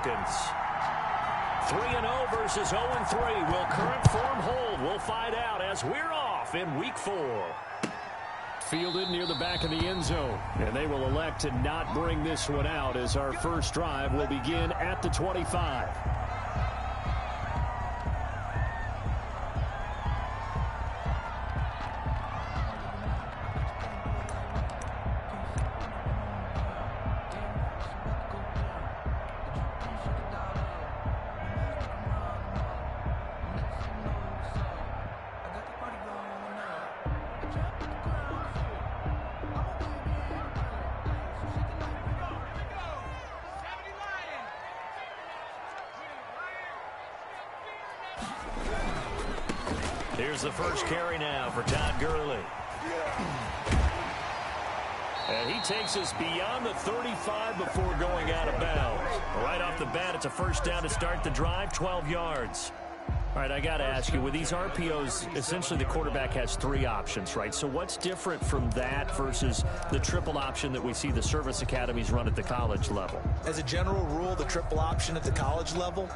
seconds. 3-0 versus 0-3. Will current form hold? We'll find out as we're off in week 4. Fielded near the back of the end zone. And they will elect to not bring this one out as our first drive will begin at the 25. Here's the first carry now for Todd Gurley. And he takes us beyond the 35 before going out of bounds. Right off the bat, it's a first down to start the drive, 12 yards. All right, I got to ask you, with these RPOs, essentially the quarterback has 3 options, right? So what's different from that versus the triple option that we see the service academies run at the college level? As a general rule, the triple option at the college level,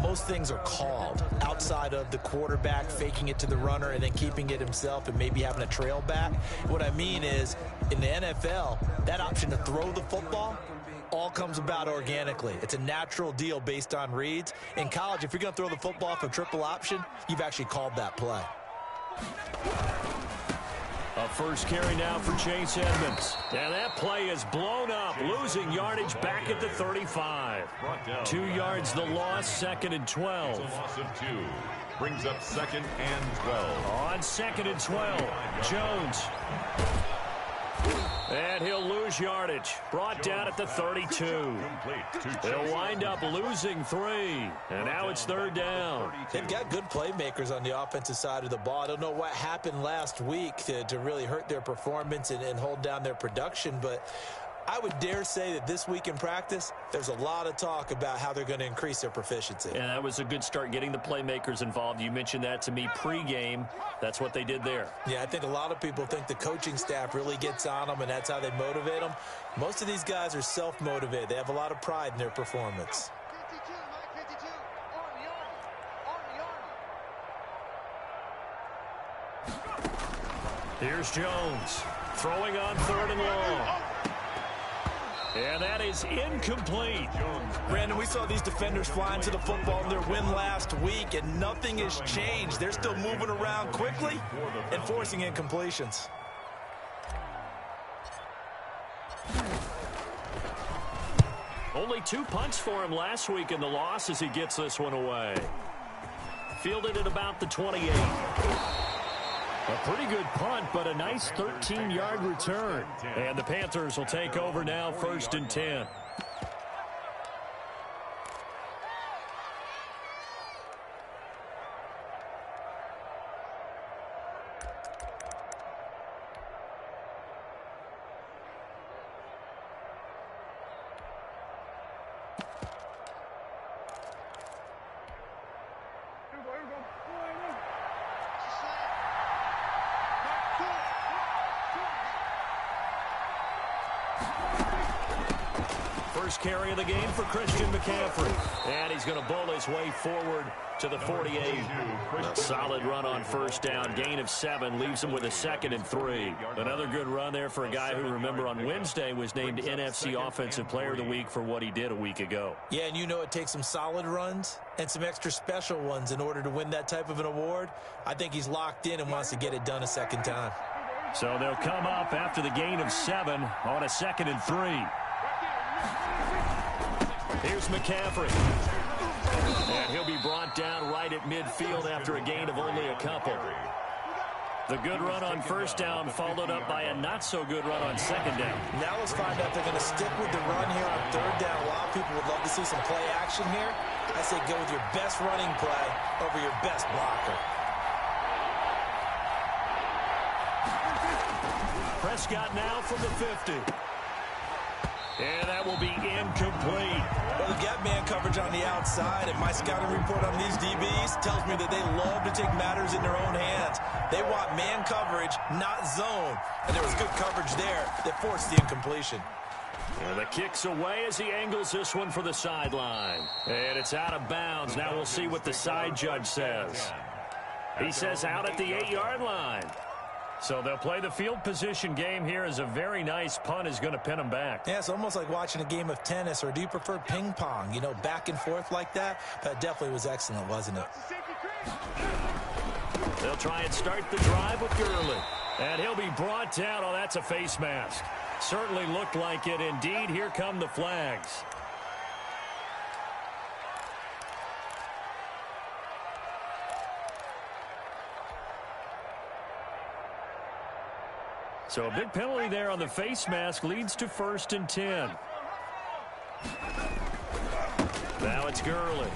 most things are called outside of the quarterback faking it to the runner and then keeping it himself and maybe having a trail back. What I mean is, in the NFL, that option to throw the football all comes about organically. It's a natural deal based on reads. In college, if you're going to throw the football for triple option, you've actually called that play. A first carry now for Chase Edmonds. And that play is blown up, losing yardage back at the 35. 2 yards the loss, 2nd and 12. Loss of 2. Brings up 2nd and 12. On 2nd and 12, Jones. And he'll lose yardage. Brought down at the 32. They'll wind up losing 3. And now it's 3rd down. They've got good playmakers on the offensive side of the ball. I don't know what happened last week to really hurt their performance and hold down their production, but I would dare say that this week in practice, there's a lot of talk about how they're going to increase their proficiency. And that was a good start, getting the playmakers involved. You mentioned that to me pregame. That's what they did there. Yeah, I think a lot of people think the coaching staff really gets on them, and that's how they motivate them. Most of these guys are self-motivated. They have a lot of pride in their performance. Here's Jones, throwing on 3rd and long. And that is incomplete. Brandon, we saw these defenders flying to the football in their win last week, and nothing has changed. They're still moving around quickly and forcing incompletions. Only 2 punts for him last week in the loss as he gets this one away. Fielded at about the 28. A pretty good punt, but a nice 13-yard return. And the Panthers will take over now, 1st and 10. First carry of the game for Christian McCaffrey. And he's going to bowl his way forward to the 48. A solid run on first down. Gain of 7 leaves him with a 2nd and 3. Another good run there for a guy who, remember, on Wednesday was named NFC Offensive Player of the Week for what he did a week ago. Yeah, and you know it takes some solid runs and some extra special ones in order to win that type of an award. I think he's locked in and wants to get it done a second time. So they'll come up after the gain of 7 on a 2nd and 3. Here's McCaffrey. And he'll be brought down right at midfield after a gain of only a couple. The good run on first down followed up by a not-so-good run on second down. Now let's find out if they're going to stick with the run here on 3rd down. A lot of people would love to see some play action here. I say go with your best running play over your best blocker. Prescott now from the 50. And that will be incomplete. Well, they've got man coverage on the outside, and my scouting report on these DBs tells me that they love to take matters in their own hands. They want man coverage, not zone. And there was good coverage there that forced the incompletion. And the kick's away as he angles this one for the sideline. And it's out of bounds. Now we'll see what the side judge says. He says out at the 8-yard line. So they'll play the field position game here as a very nice punt is going to pin them back. Yeah, it's almost like watching a game of tennis, or do you prefer ping pong? You know, back and forth like that? That definitely was excellent, wasn't it? They'll try and start the drive with Gurley. And he'll be brought down. Oh, that's a face mask. Certainly looked like it. Indeed, here come the flags. So a big penalty there on the face mask leads to 1st and 10. Now it's Gurley.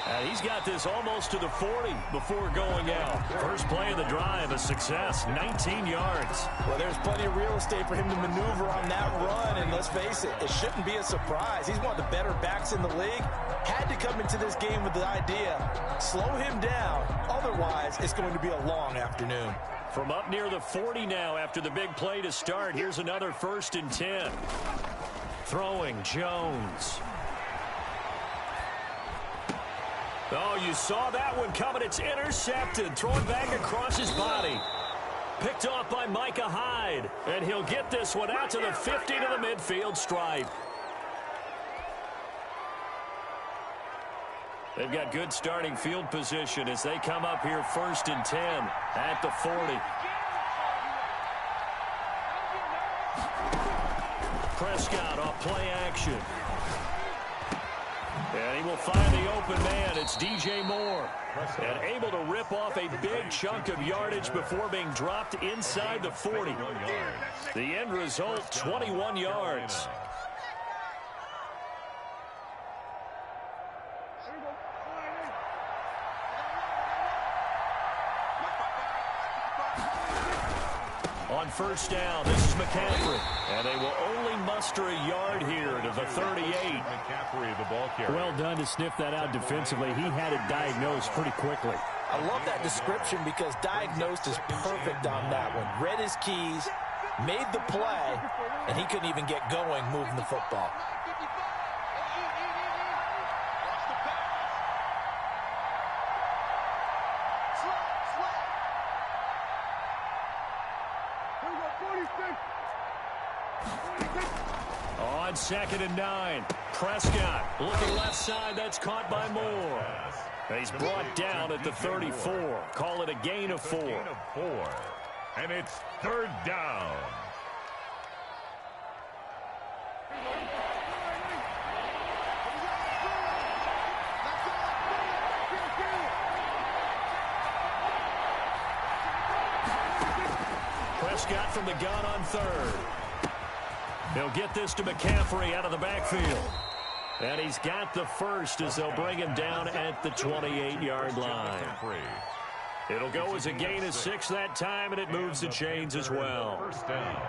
And he's got this almost to the 40 before going out. First play of the drive, a success, 19 yards. Well, there's plenty of real estate for him to maneuver on that run, and let's face it, it shouldn't be a surprise. He's one of the better backs in the league. Had to come into this game with the idea, slow him down, otherwise it's going to be a long afternoon. From up near the 40 now after the big play to start, here's another 1st and 10. Throwing Jones. Oh, you saw that one coming. It's intercepted. Thrown back across his body. Picked off by Micah Hyde. And he'll get this one out to the 50 to the midfield stripe. They've got good starting field position as they come up here 1st and 10 at the 40. Prescott off play action. And he will find the open man. It's DJ Moore. And able to rip off a big chunk of yardage before being dropped inside the 40. The end result, 21 yards. On 1st down, this is McCaffrey. And they will only muster a yard here to the 38. McCaffrey, the ball carrier. Well done to sniff that out defensively. He had it diagnosed pretty quickly. I love that description because diagnosed is perfect on that one. Read his keys, made the play, and he couldn't even get going moving the football. On 2nd and 9, Prescott looking left side. That's caught by Moore. He's brought down at the 34. Call it a gain of 4. And it's 3rd down. Prescott from the gun on 3rd. He'll get this to McCaffrey out of the backfield. And he's got the first as they'll bring him down at the 28-yard line. It'll go as a gain of 6 that time, and it moves the chains as well. 1st down.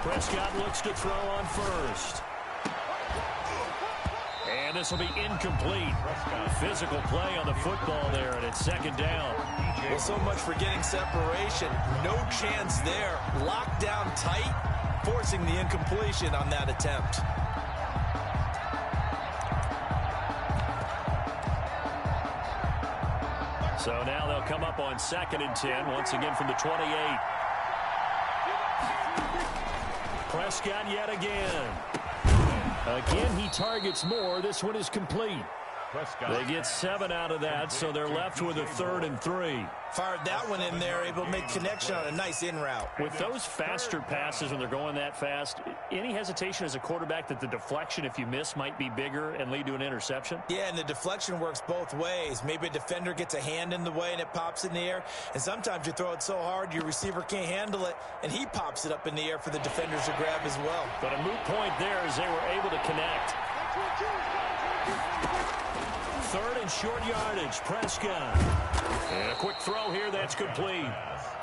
Prescott looks to throw on 1st. And this will be incomplete. Physical play on the football there, and it's 2nd down. Well, so much for getting separation. No chance there. Locked down tight, forcing the incompletion on that attempt. So now they'll come up on 2nd and 10, once again from the 28. Prescott yet again. Again, he targets Moore. This one is complete. They get 7 out of that, so they're left with a 3rd and 3. Fired that one in there, able to make connection on a nice in route. With those faster passes when they're going that fast, any hesitation as a quarterback that the deflection, if you miss, might be bigger and lead to an interception? Yeah, and the deflection works both ways. Maybe a defender gets a hand in the way and it pops in the air, and sometimes you throw it so hard your receiver can't handle it, and he pops it up in the air for the defenders to grab as well. But a moot point there as they were able to connect. 3rd and short yardage, Prescott. And a quick throw here that's complete.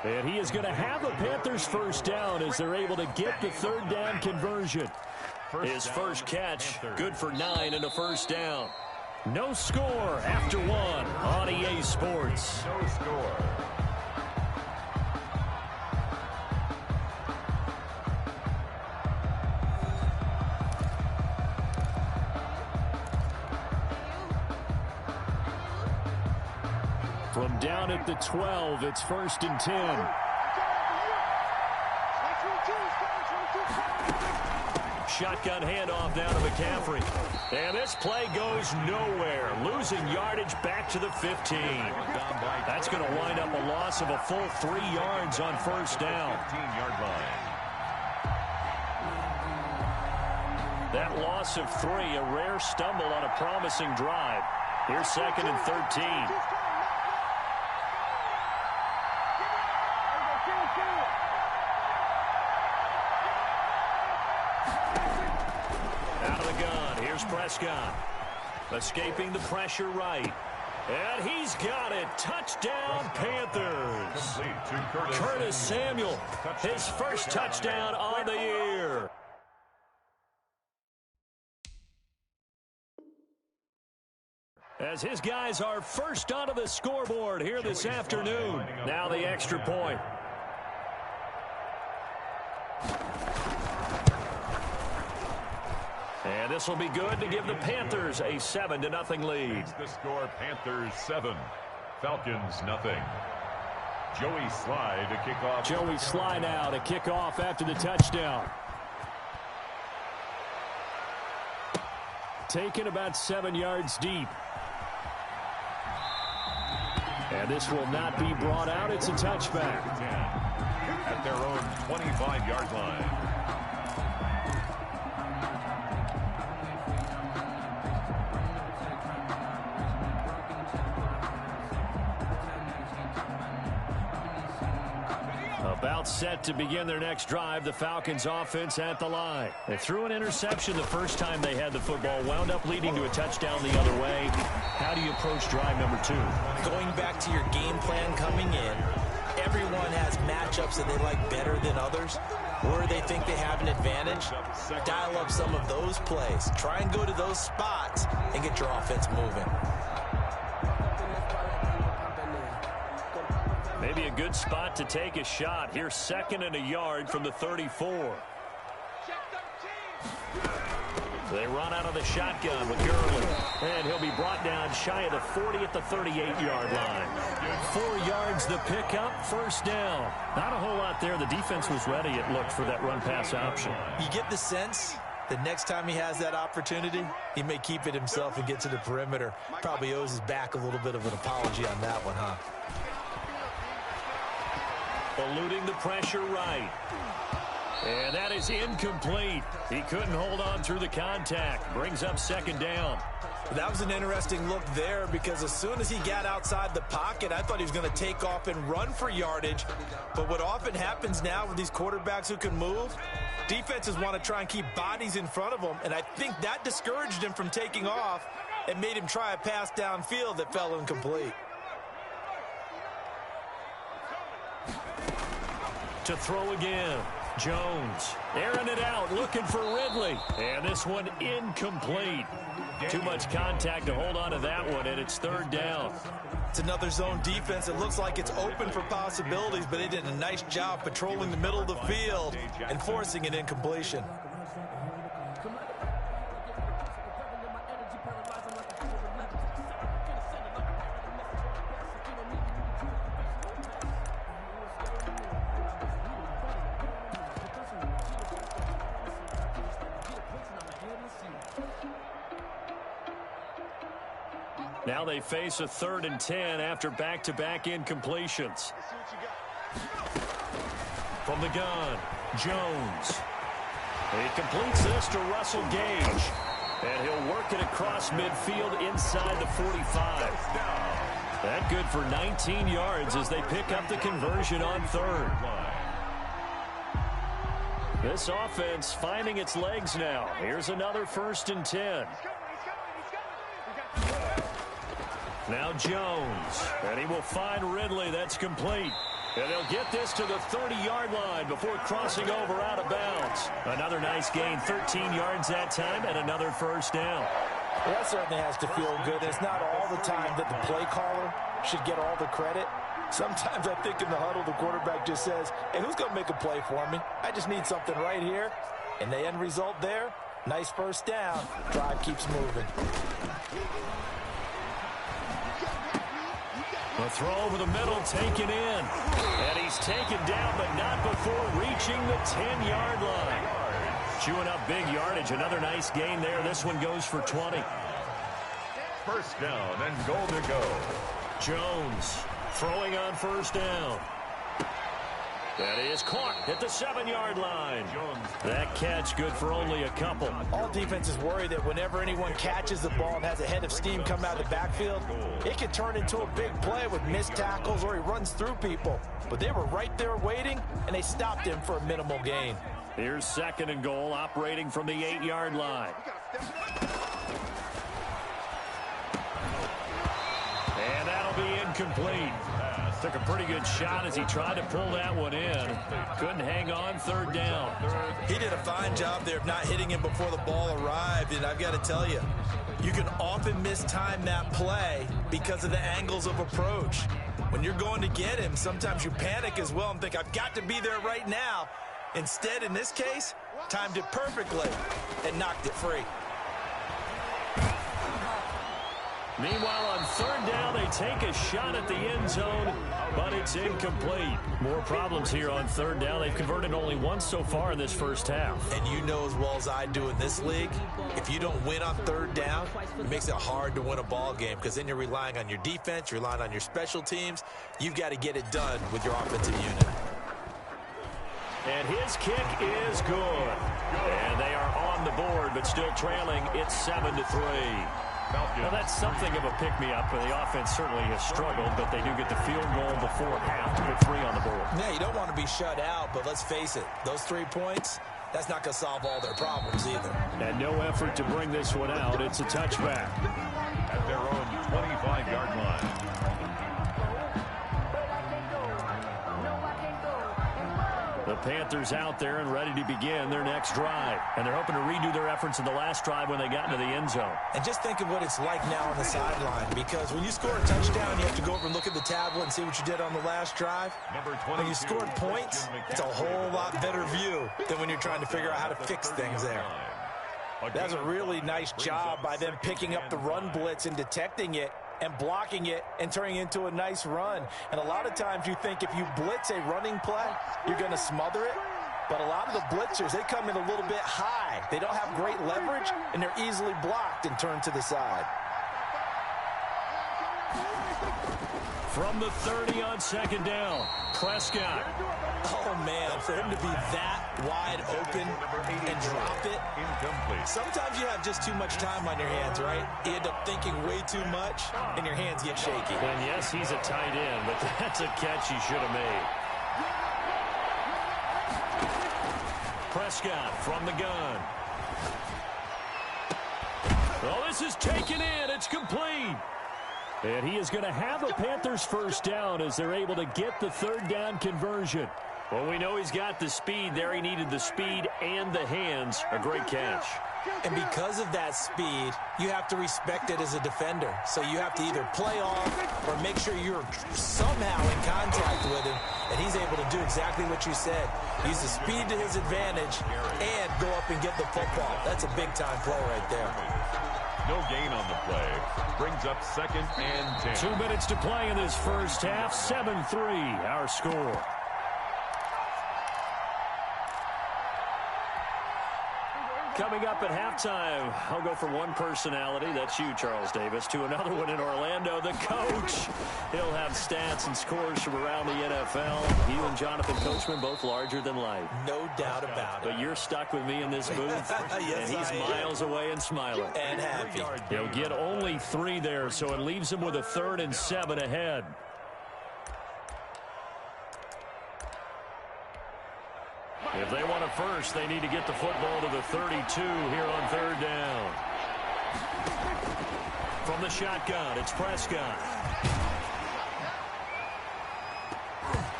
And he is going to have the Panthers 1st down as they're able to get the 3rd down conversion. His first catch, good for 9 and a 1st down. No score after one on EA Sports. No score. From down at the 12, it's 1st and 10. Shotgun handoff down to McCaffrey. And this play goes nowhere. Losing yardage back to the 15. That's going to wind up a loss of a full 3 yards on 1st down. 15-yard line. That loss of 3, a rare stumble on a promising drive. Here's 2nd and 13. Out of the gun, here's Prescott. Escaping the pressure right. And he's got it. Touchdown, Panthers. Curtis Samuel, his first touchdown on the year. As his guys are first onto the scoreboard here this afternoon. Now the extra point. And this will be good to give the Panthers a 7-0 lead. The score, Panthers 7, Falcons nothing. Joey Slye to kick off. Joey Slye now to kick off after the touchdown. Taken about 7 yards deep. And this will not be brought out. It's a touchback. At their own 25-yard line. About set to begin their next drive, the Falcons offense at the line. They threw an interception the first time they had the football, wound up leading to a touchdown the other way. How do you approach drive number 2? Going back to your game plan coming in, everyone has matchups that they like better than others, where they think they have an advantage. Dial up some of those plays. Try and go to those spots and get your offense moving. Maybe a good spot to take a shot. Here's 2nd and a yard from the 34. They run out of the shotgun with Gurley. And he'll be brought down shy of the 40 at the 38-yard line. 4 yards the pickup, 1st down. Not a whole lot there. The defense was ready, it looked, for that run-pass option. You get the sense that next time he has that opportunity, he may keep it himself and get to the perimeter. Probably owes his back a little bit of an apology on that one, huh? Eluding the pressure right. And that is incomplete. He couldn't hold on through the contact. Brings up 2nd down. That was an interesting look there because as soon as he got outside the pocket, I thought he was going to take off and run for yardage. But what often happens now with these quarterbacks who can move, defenses want to try and keep bodies in front of them. And I think that discouraged him from taking off and made him try a pass downfield that fell incomplete. To throw again. Jones airing it out, looking for Ridley. And this one incomplete. Too much contact to hold on to that one, and it's 3rd down. It's another zone defense. It looks like it's open for possibilities, but they did a nice job patrolling the middle of the field and forcing an incompletion. Now they face a 3rd and 10 after back-to-back incompletions. From the gun, Jones. He completes this to Russell Gage. And he'll work it across midfield inside the 45. That good for 19 yards as they pick up the conversion on 3rd. This offense finding its legs now. Here's another 1st and 10. Now Jones, and he will find Ridley. That's complete. And they'll get this to the 30-yard line before crossing over out of bounds. Another nice gain, 13 yards that time, and another 1st down. Well, that certainly has to feel good. It's not all the time that the play caller should get all the credit. Sometimes I think in the huddle, the quarterback just says, hey, who's going to make a play for me? I just need something right here. And the end result there, nice first down. Drive keeps moving. The throw over the middle, taken in. And he's taken down, but not before reaching the 10-yard line. Chewing up big yardage. Another nice gain there. This one goes for 20. First down and goal to go. Jones throwing on first down. That is caught at the 7-yard line. That catch good for only a couple. All defenses worry that whenever anyone catches the ball and has a head of steam come out of the backfield, it can turn into a big play with missed tackles or he runs through people. But they were right there waiting, and they stopped him for a minimal gain. Here's second and goal, operating from the 8-yard line. And that'll be incomplete. Took a pretty good shot as he tried to pull that one in. Couldn't hang on, third down. He did a fine job there of not hitting him before the ball arrived, and I've got to tell you, you can often mistime that play because of the angles of approach. When you're going to get him, sometimes you panic as well and think, I've got to be there right now. Instead, in this case, timed it perfectly and knocked it free. Meanwhile, on third down, they take a shot at the end zone, but it's incomplete. More problems here on third down. They've converted only once so far in this first half. And you know as well as I do in this league, if you don't win on third down, it makes it hard to win a ball game because then you're relying on your defense, you're relying on your special teams. You've got to get it done with your offensive unit. And his kick is good. And they are on the board, but still trailing. It's 7-3. Well, that's something of a pick-me-up. The offense certainly has struggled, but they do get the field goal before half to put 3 on the board. Yeah, you don't want to be shut out, but let's face it, those 3 points, that's not going to solve all their problems either. And no effort to bring this one out. It's a touchback. At their own 25-yard line. The Panthers out there and ready to begin their next drive. And they're hoping to redo their efforts in the last drive when they got into the end zone. And just think of what it's like now on the sideline, because when you score a touchdown, you have to go over and look at the tablet and see what you did on the last drive. When you scored points, it's a whole lot better view than when you're trying to figure out how to fix things there. That's a really nice job by them picking up the run blitz and detecting it and blocking it and turning it into a nice run. And a lot of times you think if you blitz a running play, you're going to smother it. But a lot of the blitzers, they come in a little bit high. They don't have great leverage, and they're easily blocked and turned to the side. From the 30 on second down, Prescott. Oh, man, for him to be that wide open and drop it. Incomplete. Sometimes you have just too much time on your hands, right? You end up thinking way too much, and your hands get shaky. And yes, he's a tight end, but that's a catch he should have made. Prescott from the gun. Oh, this is taken in. It's complete. And he is going to have a Panthers first down as they're able to get the third down conversion. Well, we know he's got the speed there. He needed the speed and the hands. A great catch. And because of that speed, you have to respect it as a defender. So you have to either play off or make sure you're somehow in contact with him. And he's able to do exactly what you said. Use the speed to his advantage and go up and get the football. That's a big-time play right there. No gain on the play. Brings up second and 10. 2 minutes to play in this first half. 7-3, our score. Coming up at halftime, I'll go from one personality, that's you, Charles Davis, to another one in Orlando, the coach. He'll have stats and scores from around the NFL. You and Jonathan Coachman, both larger than life. No doubt about it. But you're stuck with me in this booth, Yes, and he's miles away and smiling. And happy. He'll get only 3 there, so it leaves him with a 3rd and 7 ahead. If they want it first, they need to get the football to the 32 here on third down. From the shotgun, it's Prescott.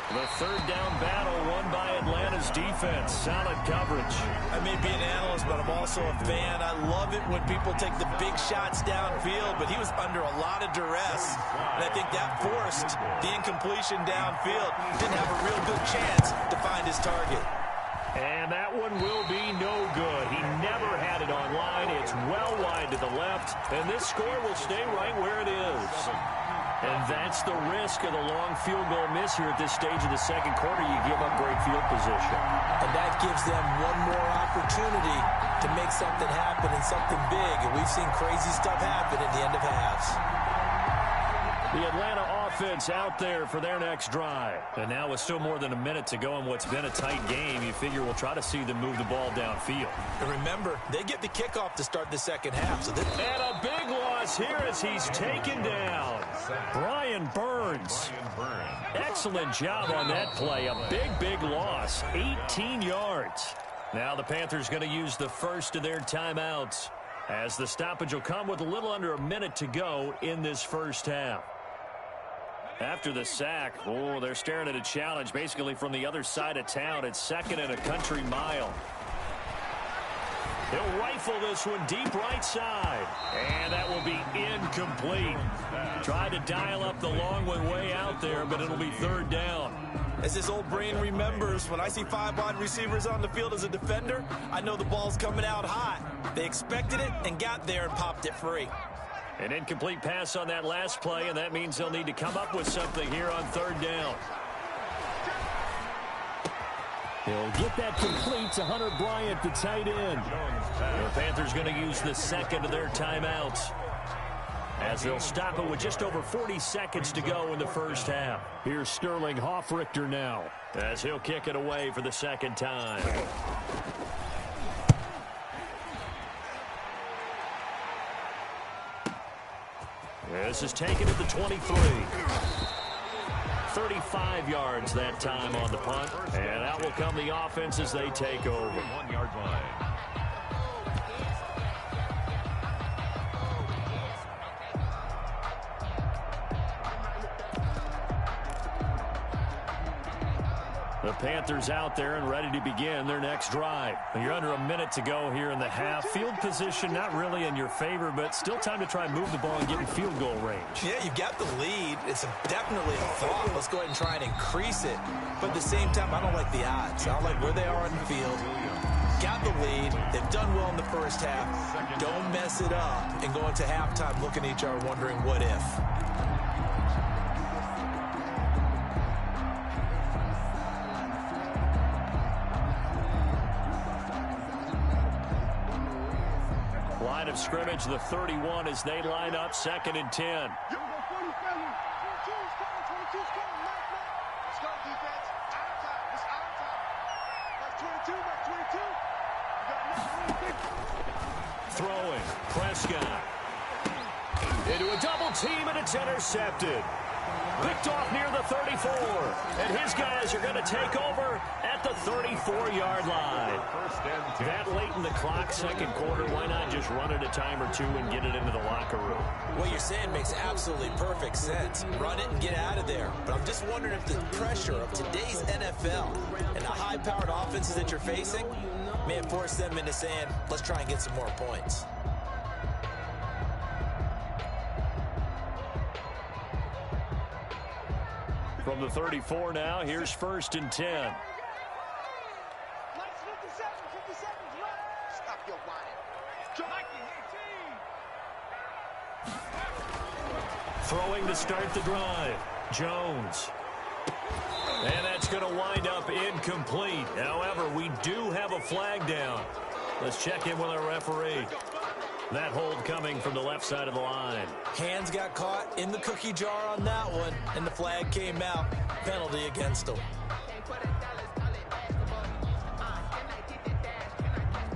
The third down battle won by Atlanta's defense. Solid coverage. I may be an analyst, but I'm also a fan. I love it when people take the big shots downfield, but he was under a lot of duress. And I think that forced the incompletion downfield. Didn't have a real good chance to find his target. And that one will be no good. He never had it on line. It's well wide to the left, and this score will stay right where it is. And that's the risk of the long field goal miss here at this stage of the second quarter. You give up great field position. And that gives them one more opportunity to make something happen and something big. And we've seen crazy stuff happen at the end of halves. The Atlanta offense out there for their next drive. And now with still more than a minute to go in what's been a tight game, you figure we'll try to see them move the ball downfield. And remember, they get the kickoff to start the second half. And a big loss here as he's taken down. Brian Burns. Excellent job on that play. A big loss. 18 yards. Now the Panthers going to use the first of their timeouts, as the stoppage will come with a little under a minute to go in this first half. After the sack, they're staring at a challenge basically from the other side of town. It's second and a country mile. He'll rifle this one deep right side. And that will be incomplete. Tried to dial up the long one way out there, but it'll be third down. As this old brain remembers, when I see 5 wide receivers on the field as a defender, I know the ball's coming out hot. They expected it and got there and popped it free. An incomplete pass on that last play, and that means they'll need to come up with something here on third down. They'll get that complete to Hunter Bryant, the tight end. The Panthers going to use the second of their timeouts, as they'll stop it with just over 40 seconds to go in the first half. Here's Sterling Hoffrichter now, as he'll kick it away for the second time. This is taken at the 23. 35 yards that time on the punt. And out will come the offense as they take over. 1 yard line. The Panthers out there and ready to begin their next drive. You're under a minute to go here in the half. Field position not really in your favor, but still time to try and move the ball and get in field goal range. Yeah, you've got the lead. It's definitely a thought. Let's go ahead and try and increase it. But at the same time, I don't like the odds. I don't like where they are on the field. Got the lead. They've done well in the first half. Don't mess it up and go into halftime looking at each other wondering what if. Line of scrimmage, the 31 as they line up, 2nd and 10. Throwing, Prescott. Into a double team, and it's intercepted. Picked off near the 34. And his guys are going to take over at the 34-yard line. That late in the clock, second quarter, why not just run it a time or two and get it into the locker room? What you're saying makes absolutely perfect sense. Run it and get out of there. But I'm just wondering if the pressure of today's NFL and the high-powered offenses that you're facing may have forced them into saying, let's try and get some more points. From the 34 now, here's 1st and 10. Throwing to start the drive, Jones. And that's going to wind up incomplete. However, we do have a flag down. Let's check in with our referee. That hold coming from the left side of the line. Hands got caught in the cookie jar on that one, and the flag came out. Penalty against him.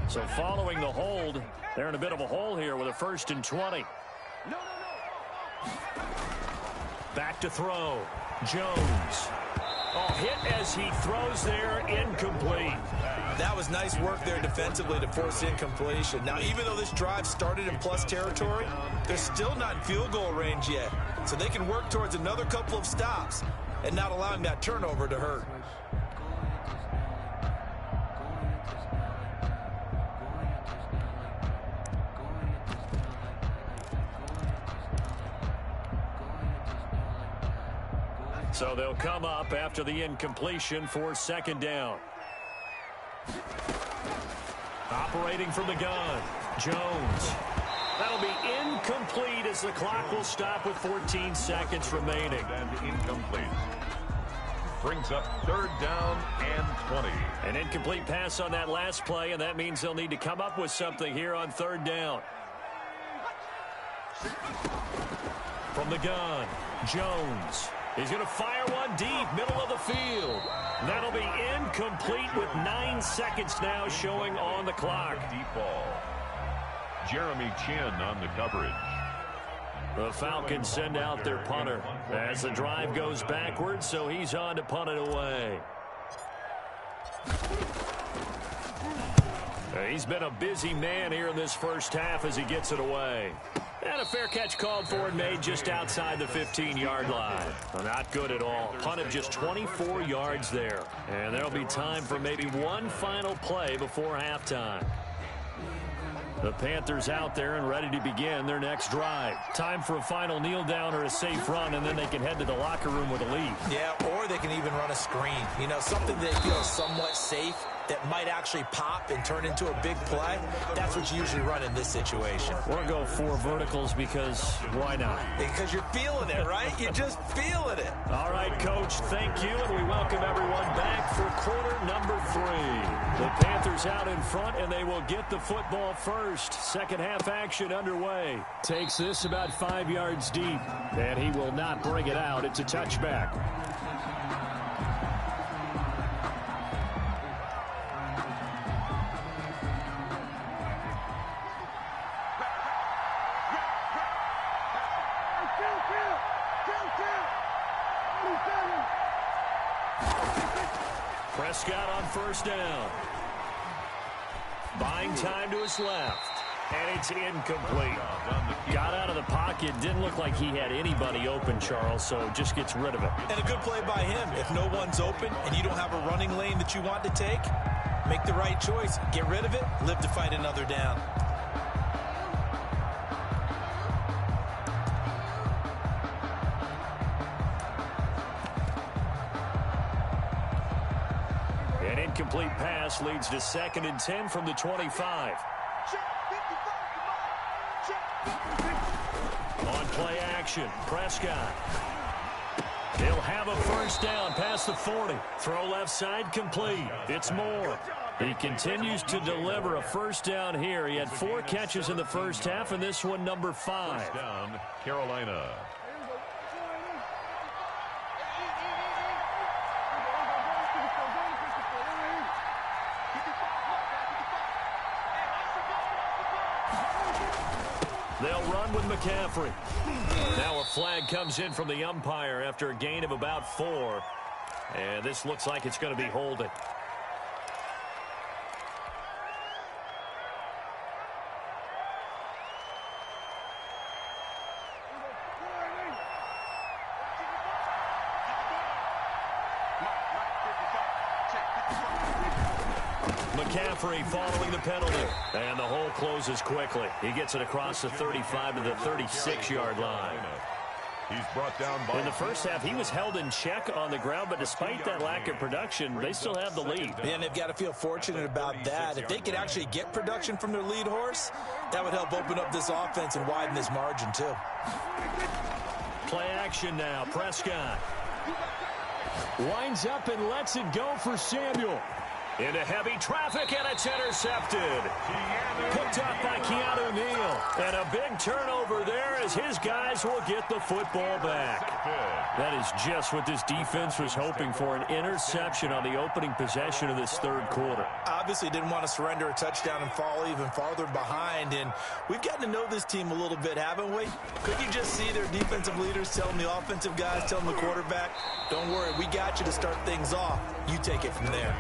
So following the hold, they're in a bit of a hole here with a 1st and 20. Back to throw. Jones. Oh, hit as he throws there, incomplete. That was nice work there defensively to force incompletion. Now, even though this drive started in plus territory, they're still not in field goal range yet. So they can work towards another couple of stops. and not allowing that turnover to hurt. So they'll come up after the incompletion for second down. Operating from the gun, Jones. That'll be incomplete as the clock will stop with 14 seconds remaining. And incomplete. Brings up third down and 20. An incomplete pass on that last play, and that means they'll need to come up with something here on third down. From the gun, Jones. He's going to fire one deep, middle of the field. That'll be incomplete with 9 seconds now showing on the clock. Deep ball. Jeremy Chin on the coverage. The Falcons send out their punter as the drive goes backwards, so he's on to punt it away. He's been a busy man here in this first half as he gets it away. And a fair catch called for and made just outside the 15-yard line. Well, not good at all. Punted just 24 yards there. And there'll be time for maybe one final play before halftime. The Panthers out there and ready to begin their next drive. Time for a final kneel down or a safe run, and then they can head to the locker room with a lead. Yeah, or they can even run a screen. You know, something that feels somewhat safe that might actually pop and turn into a big play. That's what you usually run in this situation. Or go 4 verticals because why not? Because you're feeling it, right? You're just feeling it. All right, Coach, thank you, and we welcome everyone back for quarter number 3. The Panthers out in front, and they will get the football first. Second half action underway. Takes this about 5 yards deep, and he will not bring it out. It's a touchback. Prescott on first down. Buying time to his left. And it's incomplete. Got out of the pocket. Didn't look like he had anybody open, Charles, so just gets rid of it. And a good play by him. If no one's open and you don't have a running lane that you want to take, make the right choice. Get rid of it. Live to fight another down. An incomplete pass leads to 2nd and 10 from the 25. On play action, Prescott. He'll have a first down past the 40. Throw left side complete. It's Moore. He continues to deliver a first down here. He had 4 catches in the first half, and this one number 5. First down, Carolina. They'll run with McCaffrey. Now a flag comes in from the umpire after a gain of about 4. And this looks like it's going to be holding. McCaffrey following the penalty. And the hole closes quickly. He gets it across the 35 to the 36-yard line. He's brought down by... In the first half, he was held in check on the ground, but despite that lack of production, they still have the lead. And they've got to feel fortunate about that. If they could actually get production from their lead horse, that would help open up this offense and widen this margin, too. Play action now. Prescott winds up and lets it go for Samuel. Into heavy traffic, and it's intercepted. Picked up by Keanu Neal. And a big turnover there as his guys will get the football back. That is just what this defense was hoping for, an interception on the opening possession of this third quarter. Obviously didn't want to surrender a touchdown and fall even farther behind. And we've gotten to know this team a little bit, haven't we? Could you just see their defensive leaders telling the offensive guys, telling the quarterback, don't worry, we got you to start things off. You take it from there.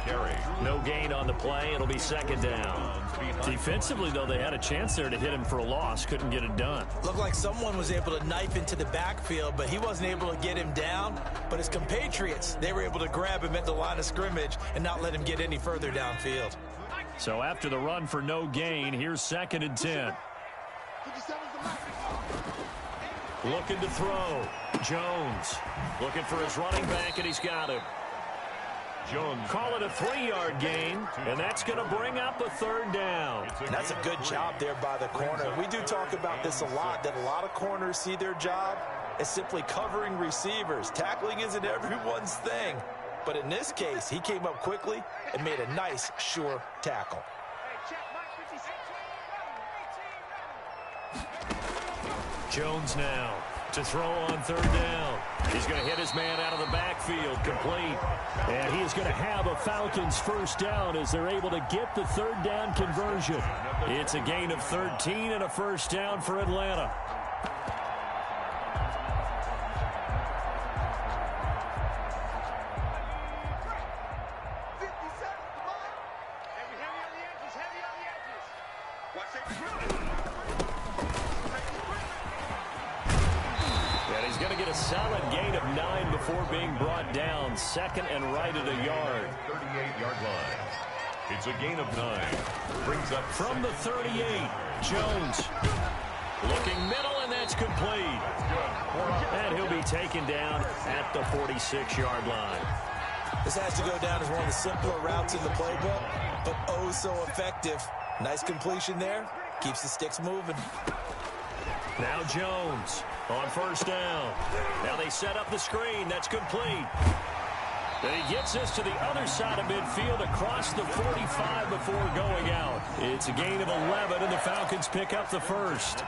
carry. No gain on the play. It'll be second down. Defensively, though, they had a chance there to hit him for a loss. Couldn't get it done. Looked like someone was able to knife into the backfield, but he wasn't able to get him down. But his compatriots, they were able to grab him at the line of scrimmage and not let him get any further downfield. So after the run for no gain, here's second and 10. Looking to throw. Jones looking for his running back, and he's got him. Jones. Call it a 3-yard gain, and that's going to bring up a third down. And that's a good job there by the corner. We do talk about this a lot, that a lot of corners see their job as simply covering receivers. Tackling isn't everyone's thing. But in this case, he came up quickly and made a nice, sure tackle. Jones now to throw on third down. He's going to hit his man out of the backfield, complete. And he is going to have a Falcons first down as they're able to get the third down conversion. It's a gain of 13 and a first down for Atlanta. Solid gain of 9 before being brought down. Second and right at a yard. 38-yard line. It's a gain of 9. Brings up from the 38. Jones looking middle, and that's complete. And he'll be taken down at the 46-yard line. This has to go down as one of the simpler routes in the playbook, but oh so effective. Nice completion there. Keeps the sticks moving. Now Jones on first down. Now they set up the screen. That's complete. And he gets us to the other side of midfield across the 45 before going out. It's a gain of 11, and the Falcons pick up the first.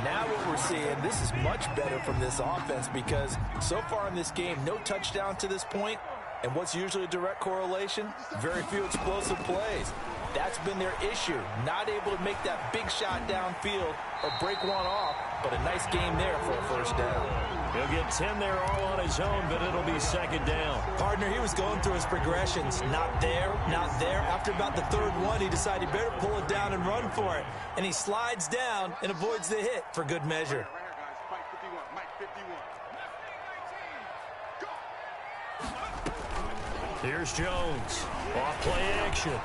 Now what we're seeing, this is much better from this offense because so far in this game, no touchdown to this point. And what's usually a direct correlation? Very few explosive plays. That's been their issue. Not able to make that big shot downfield or break one off, but a nice game there for a first down. He'll get 10 there all on his own, but it'll be second down. Partner, he was going through his progressions. Not there, not there. After about the third one, he decided he better pull it down and run for it. And he slides down and avoids the hit for good measure. Here's Jones. Off play action.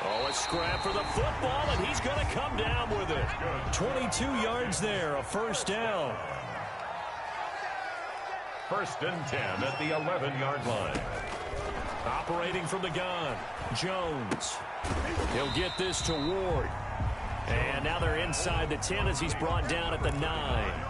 Oh, a scrap for the football, and he's going to come down with it. 22 yards there, a first down. First and 10 at the 11-yard line. Operating from the gun, Jones. He'll get this to Ward. And now they're inside the 10 as he's brought down at the 9.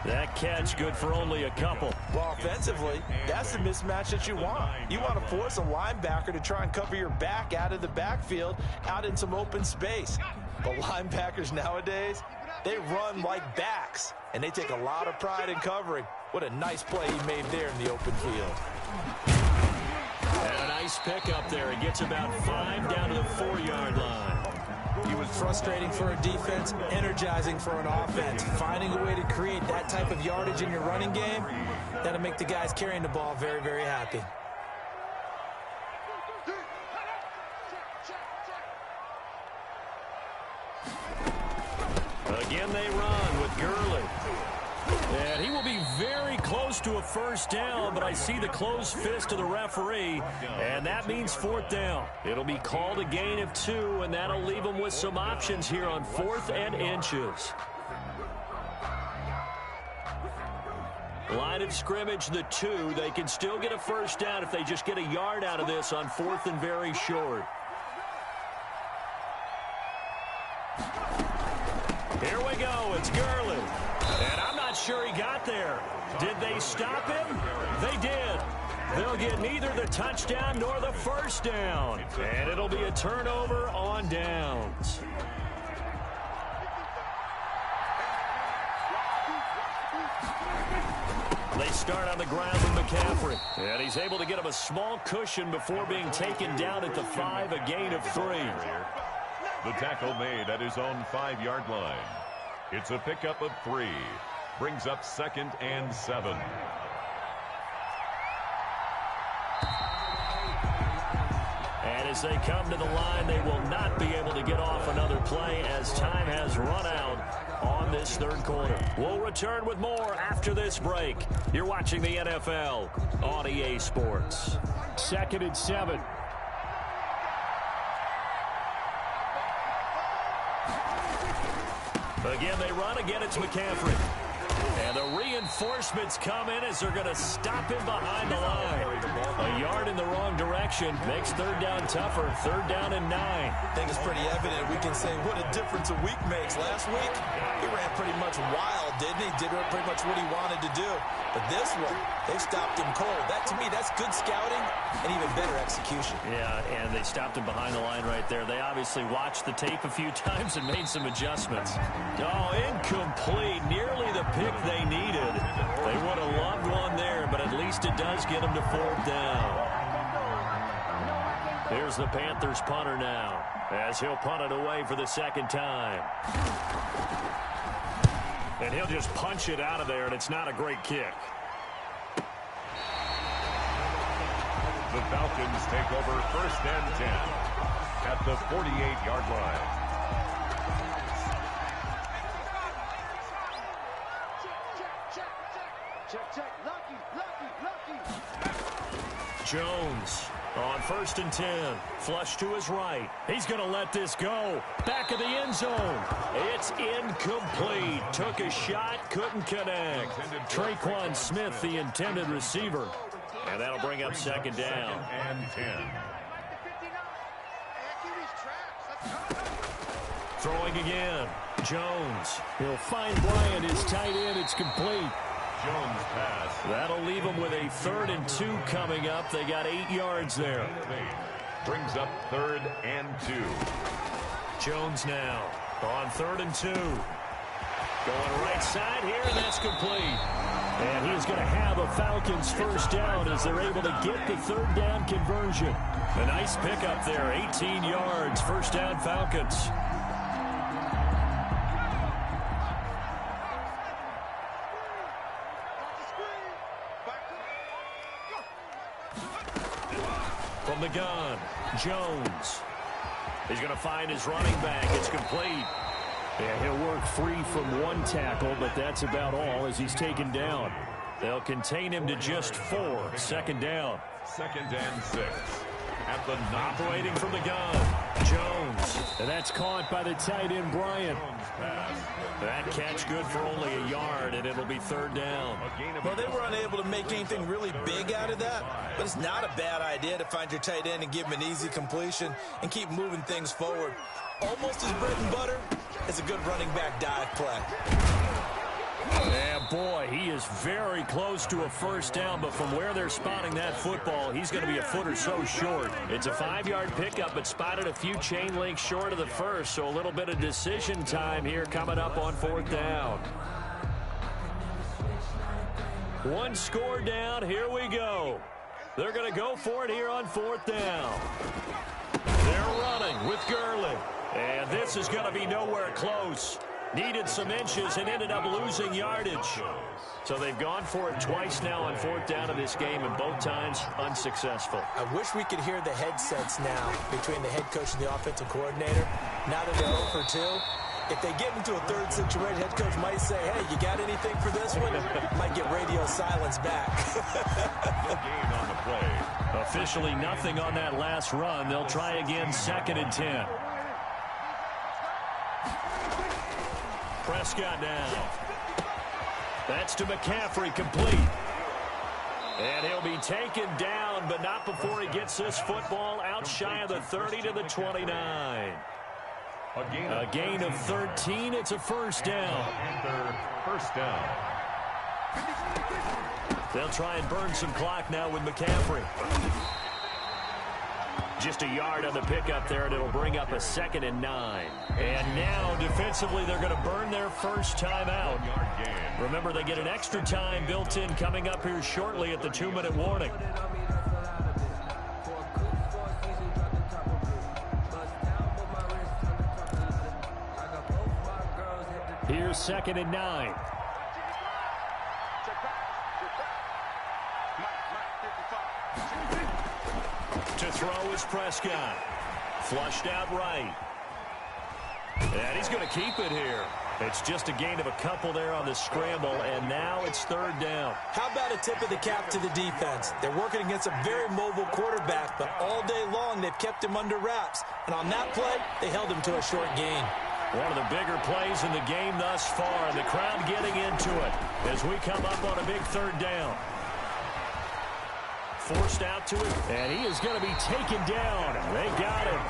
That catch good for only a couple. Well, offensively, that's the mismatch that you want. You want to force a linebacker to try and cover your back out of the backfield, out in some open space. But linebackers nowadays, they run like backs, and they take a lot of pride in covering. What a nice play he made there in the open field. And a nice pickup there. He gets about 5 down to the 4-yard line. He was frustrating for a defense, energizing for an offense. Finding a way to create that type of yardage in your running game, that'll make the guys carrying the ball very, very happy. Again they run with Gurley. And he will be very close to a first down, but I see the closed fist of the referee, and that means fourth down. It'll be called a gain of 2, and that'll leave them with some options here on 4th and inches. Line of scrimmage, the 2. They can still get a first down if they just get a yard out of this on 4th and very short. Here we go. It's Gurley. And I'm not sure he got there. Did they stop him? They did. They'll get neither the touchdown nor the first down. And it'll be a turnover on downs. They start on the ground with McCaffrey. And he's able to get him a small cushion before being taken down at the 5, a gain of 3. The tackle made at his own 5-yard line. It's a pickup of 3. Brings up 2nd and 7. as they come to the line, they will not be able to get off another play as time has run out on this third quarter. We'll return with more after this break. You're watching the NFL on EA Sports. 2nd and 7. Again, they run. Again, it's McCaffrey. And the reinforcements come in as they're going to stop him behind the line. A yard in the wrong direction makes third down tougher. 3rd down and 9. I think it's pretty evident. We can say what a difference a week makes. Last week, he ran pretty much wild, didn't he? Did pretty much what he wanted to do. But this one, they stopped him cold. That, to me, that's good scouting and even better execution. Yeah, and they stopped him behind the line right there. They obviously watched the tape a few times and made some adjustments. Oh, incomplete. Nearly the pick they needed. They would have loved one there, but at least it does get them to 4th down. Here's the Panthers punter now, as he'll punt it away for the 2nd time. And he'll just punch it out of there, and it's not a great kick. The Falcons take over 1st and 10 at the 48-yard line. Jones on 1st and 10. Flush to his right. He's going to let this go. Back of the end zone. It's incomplete. Took a shot, couldn't connect. Traquan Smith, the intended receiver. And that'll bring up 2nd down. 2nd and 10. Throwing again. Jones. He'll find Bryant, his tight end. It's complete. Jones pass. That'll leave them with a 3rd and 2 coming up. They got 8 yards there. Brings up 3rd and 2. Jones now on 3rd and 2. Going right side here, and that's complete. And he's going to have a Falcons 1st down as they're able to get the 3rd down conversion. A nice pickup there, 18 yards, 1st down Falcons. From the gun, Jones. He's going to find his running back. It's complete. And he'll work free from one tackle, but that's about all as he's taken down. They'll contain him to just 4. 2nd down. 2nd and 6. At the operating from the gun, Jones. And that's caught by the tight end, Bryant. That catch good for only a yard, and it'll be 3rd down. Well, they were unable to make anything really big out of that, but it's not a bad idea to find your tight end and give him an easy completion and keep moving things forward. Almost as bread and butter as a good running back dive play. Yeah, boy, he is very close to a 1st down, but from where they're spotting that football, he's going to be a foot or so short. It's a 5-yard pickup, but spotted a few chain links short of the 1st, so a little bit of decision time here coming up on 4th down. 1 score down, here we go. They're going to go for it here on 4th down. They're running with Gurley, and this is going to be nowhere close. Needed some inches and ended up losing yardage. So they've gone for it twice now on 4th down of this game, and both times unsuccessful. I wish we could hear the headsets now between the head coach and the offensive coordinator. Now that they're 0 for 2, if they get into a 3rd situation, head coach might say, hey, you got anything for this one? Might get radio silence back. No gain on the play. Officially nothing on that last run. They'll try again 2nd and 10. Prescott now. That's to McCaffrey, complete. And he'll be taken down, but not before he gets this football out shy of the 30 to the 29. A gain of 13. It's a 1st down. Panther 1st down. They'll try and burn some clock now with McCaffrey. Just a yard on the pickup there, and it'll bring up a 2nd and 9. And now, defensively, they're going to burn their 1st time out. Remember, they get an extra time built in coming up here shortly at the 2-minute warning. Here's 2nd and 9. To throw is Prescott. Flushed out right. And he's going to keep it here. It's just a gain of a couple there on the scramble, and now it's third down. How about a tip of the cap to the defense? They're working against a very mobile quarterback, but all day long they've kept him under wraps. And on that play, they held him to a short gain. One of the bigger plays in the game thus far, and the crowd getting into it as we come up on a big third down. Forced out to it, and he is going to be taken down. They got him,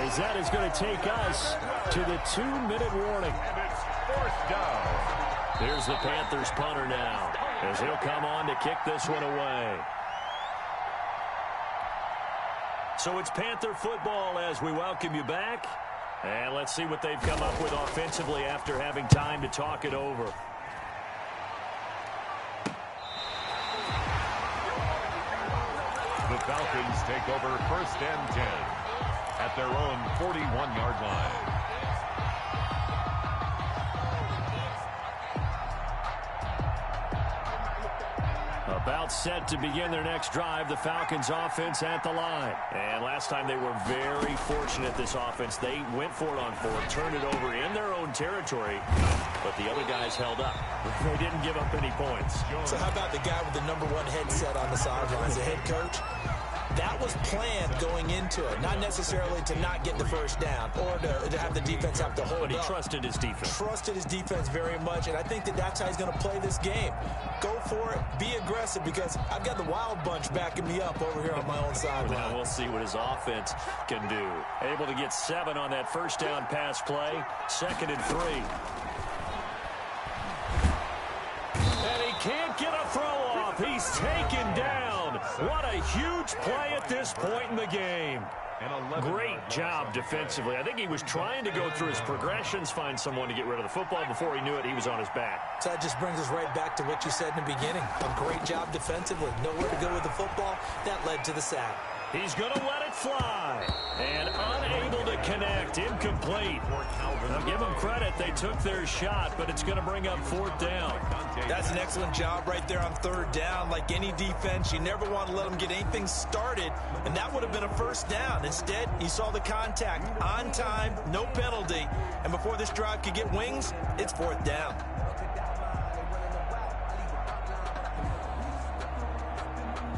as that is going to take us to the 2-minute warning. And it's fourth down. Here's the Panthers punter now, as he'll come on to kick this one away. So it's Panther football as we welcome you back. And let's see what they've come up with offensively after having time to talk it over. The Falcons take over first and 10 at their own 41-yard line. About set to begin their next drive, the Falcons offense at the line. And last time they were very fortunate, this offense. They went for it on fourth, turned it over in their own territory, but the other guys held up. They didn't give up any points. So how about the guy with the #1 headset on the sidelines, the head coach? That was planned going into it, not necessarily to not get the first down or to have the defense have to hold But he up. trusted his defense. Trusted his defense very much, and I think that's how he's going to play this game. Go for it, be aggressive, because I've got the Wild Bunch backing me up over here on my own sideline. Now we'll see what his offense can do. Able to get 7 on that first down pass play. 2nd and 3. And he can't get a throw off. He's taken down. What a huge play at this point in the game. Great job defensively. I think he was trying to go through his progressions, find someone to get rid of the football. Before he knew it, he was on his back. So that just brings us right back to what you said in the beginning. A great job defensively. Nowhere to go with the football. That led to the sack. He's going to let it fly. And unable to connect. Incomplete. Now give them credit. They took their shot, but it's going to bring up 4th down. That's an excellent job right there on 3rd down. Like any defense, you never want to let them get anything started, and that would have been a first down. Instead, he saw the contact on time, no penalty, and before this drive could get wings, it's 4th down.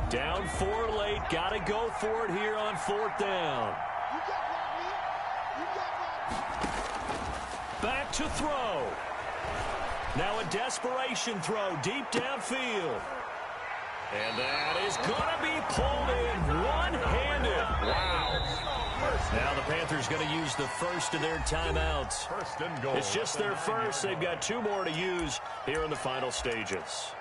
Down 4 late. Got to go for it here on 4th down. Back to throw. Now a desperation throw deep downfield. And that is going to be pulled in one-handed. Wow. Now the Panthers going to use the first of their timeouts. First and goal. It's just their first. They've got 2 more to use here in the final stages.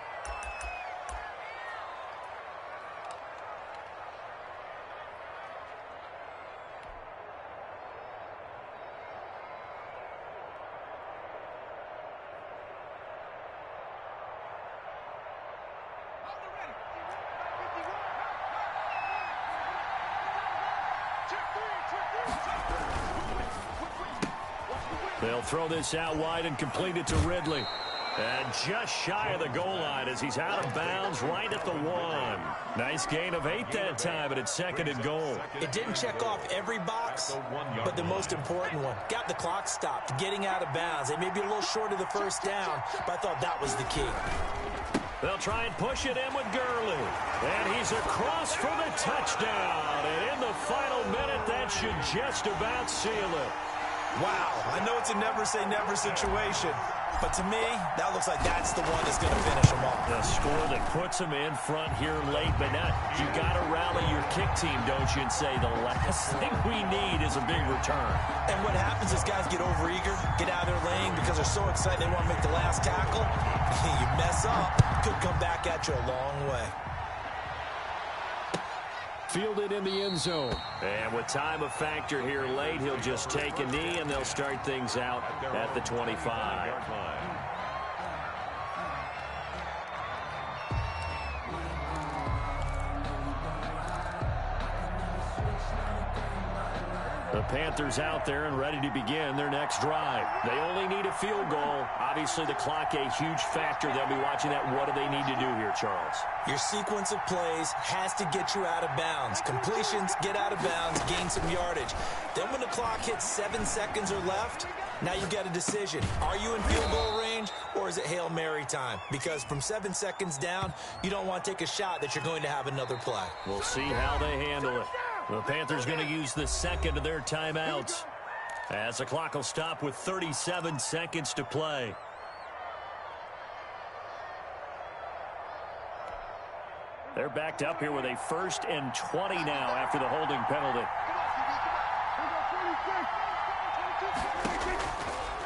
They'll throw this out wide and complete it to Ridley. And just shy of the goal line as he's out of bounds right at the 1. Nice gain of 8 that time, but it's 2nd and goal. It didn't check off every box, but the most important one. Got the clock stopped, getting out of bounds. They may be a little short of the first down, but I thought that was the key. They'll try and push it in with Gurley. And he's across for the touchdown. And in the final minute, that should just about seal it. Wow, I know it's a never-say-never situation, but to me, that looks like that's the one that's going to finish them off. The score that puts them in front here late, but now you got to rally your kick team, don't you, and say the last thing we need is a big return. And what happens is guys get overeager, get out of their lane because they're so excited they want to make the last tackle. You mess up, could come back at you a long way. Fielded in the end zone. And with time a factor here late, he'll just take a knee, and they'll start things out at the 25. The Panthers out there and ready to begin their next drive. They only need a field goal. Obviously, the clock a huge factor. They'll be watching that. What do they need to do here, Charles? Your sequence of plays has to get you out of bounds. Completions, get out of bounds, gain some yardage. Then when the clock hits 7 seconds or left, now you get a decision. Are you in field goal range or is it Hail Mary time? Because from 7 seconds down, you don't want to take a shot that you're going to have another play. We'll see how they handle it. The Panthers going to use the second of their timeouts as the clock will stop with 37 seconds to play. They're backed up here with a 1st and 20 now after the holding penalty.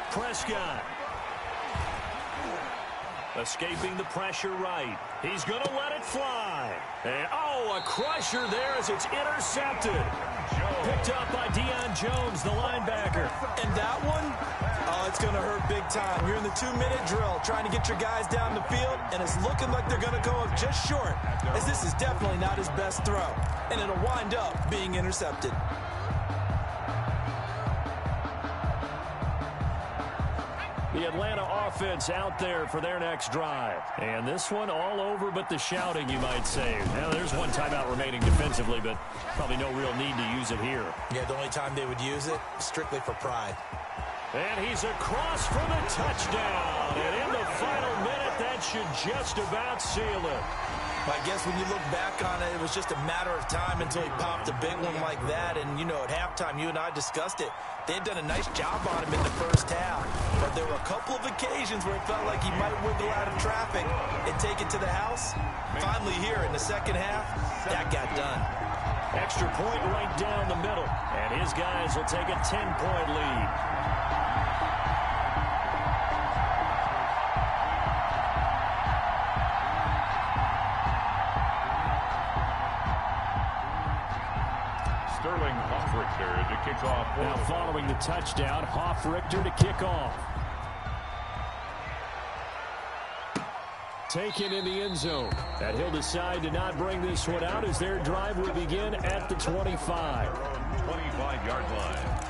Prescott. Escaping the pressure right. He's going to let it fly. And, a crusher there as it's intercepted. Picked up by Deion Jones, the linebacker. And that one, it's going to hurt big time. You're in the 2-minute drill trying to get your guys down the field, and it's looking like they're going to go up just short, as this is definitely not his best throw. And it'll wind up being intercepted. The Atlanta offense out there for their next drive. And this one all over but the shouting, you might say. Now, there's one timeout remaining defensively, but probably no real need to use it here. Yeah, the only time they would use it, strictly for pride. And he's across for the touchdown. And in the final minute, that should just about seal it. I guess when you look back on it, it was just a matter of time until he popped a big one like that. And, at halftime, you and I discussed it. They had done a nice job on him in the first half. But there were a couple of occasions where it felt like he might wiggle out of traffic and take it to the house. Finally here in the second half, that got done. Extra point right down the middle. And his guys will take a 10-point lead. Sterling Hoffrichter to kick off. Now following the touchdown, Hoffrichter to kick off. Taken in the end zone. And he'll decide to not bring this one out as their drive will begin at the 25. 25-yard line.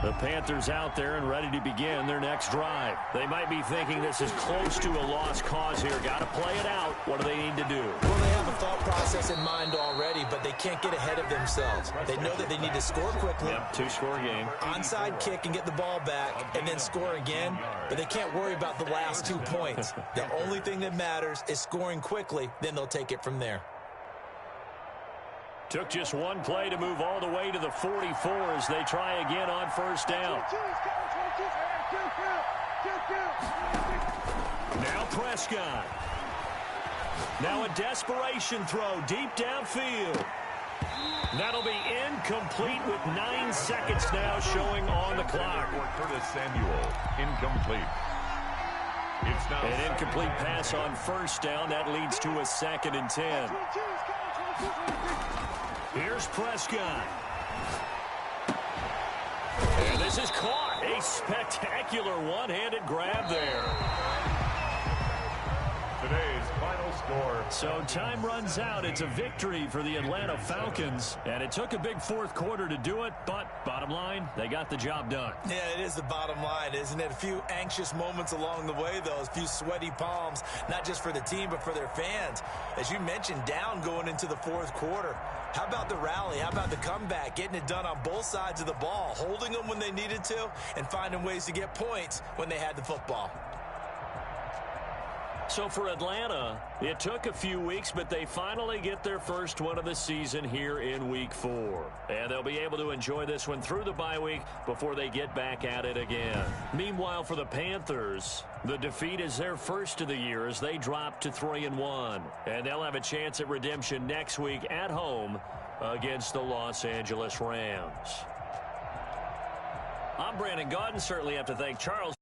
The Panthers out there and ready to begin their next drive. They might be thinking this is close to a lost cause here. Got to play it out. What do they need to do? Well, they have a thought process in mind already, but they can't get ahead of themselves. They know that they need to score quickly. Yep, 2-score game. Onside kick and get the ball back and then score again, but they can't worry about the last 2 points. The only thing that matters is scoring quickly, then they'll take it from there. Took just one play to move all the way to the 44 as they try again on first down. Now Prescott. Now a desperation throw deep downfield. That'll be incomplete with 9 seconds now showing on the clock. Curtis Samuel, incomplete. It's now an incomplete pass on first down. That leads to a 2nd and 10. Here's Prescott. And this is caught. A spectacular one-handed grab there. Today's final score. So time runs out. It's a victory for the Atlanta Falcons. And it took a big fourth quarter to do it, but bottom line, they got the job done. Yeah, it is the bottom line, isn't it? A few anxious moments along the way, though. A few sweaty palms, not just for the team, but for their fans. As you mentioned, down going into the fourth quarter. How about the rally? How about the comeback? Getting it done on both sides of the ball, holding them when they needed to, and finding ways to get points when they had the football. So for Atlanta, it took a few weeks, but they finally get their first one of the season here in Week 4. And they'll be able to enjoy this one through the bye week before they get back at it again. Meanwhile, for the Panthers, the defeat is their first of the year as they drop to 3-1. And they'll have a chance at redemption next week at home against the Los Angeles Rams. I'm Brandon Gaudin. Certainly have to thank Charles